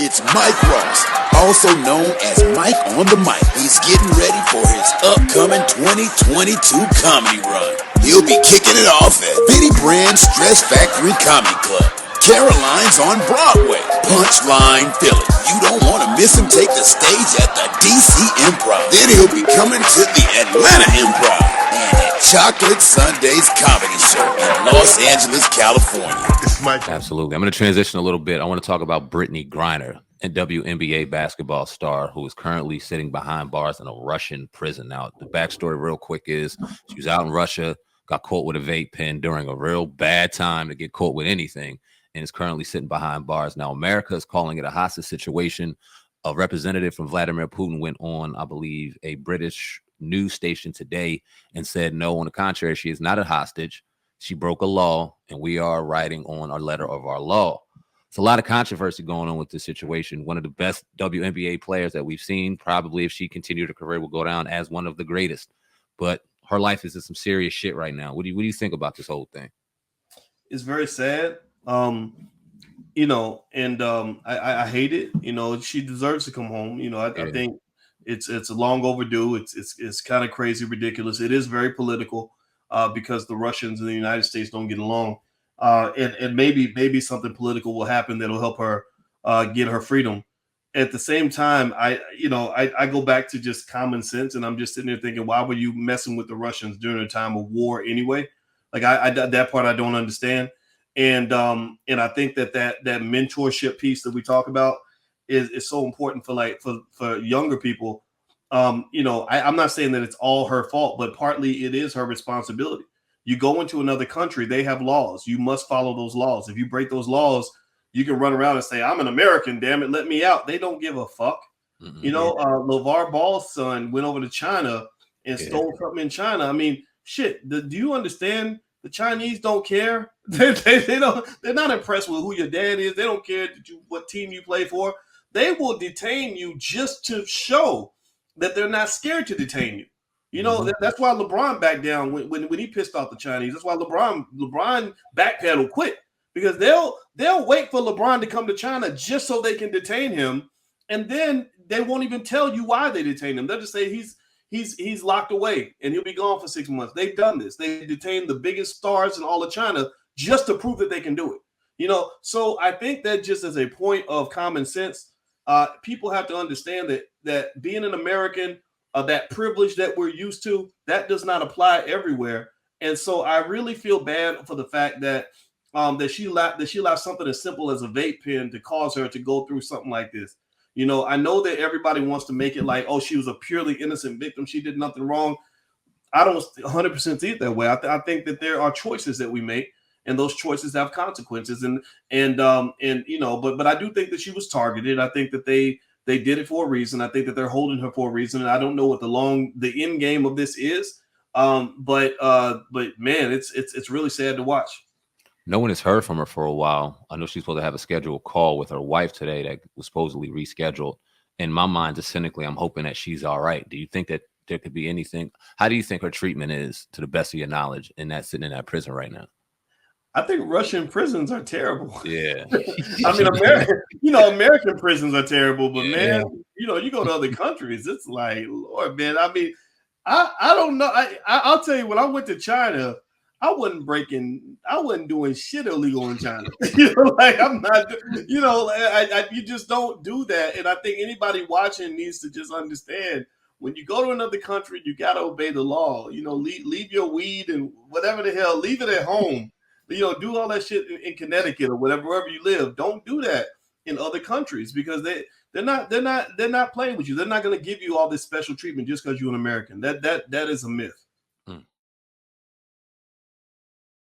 It's Mike Ross, also known as Mike on the Mic. He's getting ready for his upcoming 2022 comedy run. He'll be kicking it off at Bitty Brand's Stress Factory Comedy Club, Caroline's on Broadway, Punchline Philly. You don't want to miss him take the stage at the DC Improv. Then he'll be coming to the Atlanta Improv and at Chocolate Sunday's Comedy Show in Los Angeles, California. Absolutely. I'm going to transition a little bit. I want to talk about Brittney Griner, a WNBA basketball star who is currently sitting behind bars in a Russian prison. Now, the backstory real quick is she was out in Russia, got caught with a vape pen during a real bad time to get caught with anything, and is currently sitting behind bars. Now, America is calling it a hostage situation. A representative from Vladimir Putin went on, I believe, a British news station today and said, no, on the contrary, she is not a hostage. She broke a law, and we are writing on our letter of our law. It's a lot of controversy going on with this situation. One of the best WNBA players that we've seen, probably if she continued her career, will go down as one of the greatest. But her life is in some serious shit right now. What do you think about this whole thing? It's very sad. I hate it. She deserves to come home. I think it's long overdue. It's kind of crazy, ridiculous. It is very political because the Russians and the United States don't get along. And maybe something political will happen that'll help her get her freedom. At the same time, I go back to just common sense, and I'm just sitting there thinking, why were you messing with the Russians during a time of war anyway? Like that part I don't understand. And I think that mentorship piece that we talk about is so important for younger people. I'm not saying that it's all her fault, but partly it is her responsibility. You go into another country, they have laws. You must follow those laws. If you break those laws, you can run around and say, I'm an American, damn it, let me out. They don't give a fuck. Mm-hmm. LeVar Ball's son went over to China and stole something in China. I mean, shit, do you understand? The Chinese don't care. They don't. They're not impressed with who your dad is. They don't care what team you play for. They will detain you just to show that they're not scared to detain you. That's why LeBron backed down when he pissed off the Chinese. That's why LeBron backpedaled quick, because they'll wait for LeBron to come to China just so they can detain him, and then they won't even tell you why they detain him. They'll just say he's locked away and he'll be gone for 6 months. They've done this. They detained the biggest stars in all of China just to prove that they can do it. So I think that just as a point of common sense, people have to understand that being an American, that privilege that we're used to, that does not apply everywhere. And so I really feel bad for the fact that she allowed something as simple as a vape pen to cause her to go through something like this. I know that everybody wants to make it like, oh, she was a purely innocent victim. She did nothing wrong. I don't 100% see it that way. I think that there are choices that we make, and those choices have consequences. But I do think that she was targeted. I think that they did it for a reason. I think that they're holding her for a reason. And I don't know what the end game of this is. But man, it's really sad to watch. No one has heard from her for a while. I know she's supposed to have a scheduled call with her wife today that was supposedly rescheduled. In my mind, just cynically, I'm hoping that she's all right. Do you think that there could be anything? How do you think her treatment is, to the best of your knowledge, in that sitting in that prison right now? I think Russian prisons are terrible. Yeah. I mean, American prisons are terrible, but man, you go to other countries, it's like, Lord, man. I mean, I don't know. I'll tell you, when I went to China, I wasn't doing shit illegal in China. I'm not, you just don't do that. And I think anybody watching needs to just understand, when you go to another country, you got to obey the law. Leave your weed and whatever the hell, leave it at home. Do all that shit in Connecticut or wherever you live. Don't do that in other countries, because they're not playing with you. They're not going to give you all this special treatment just because you're an American. That is a myth.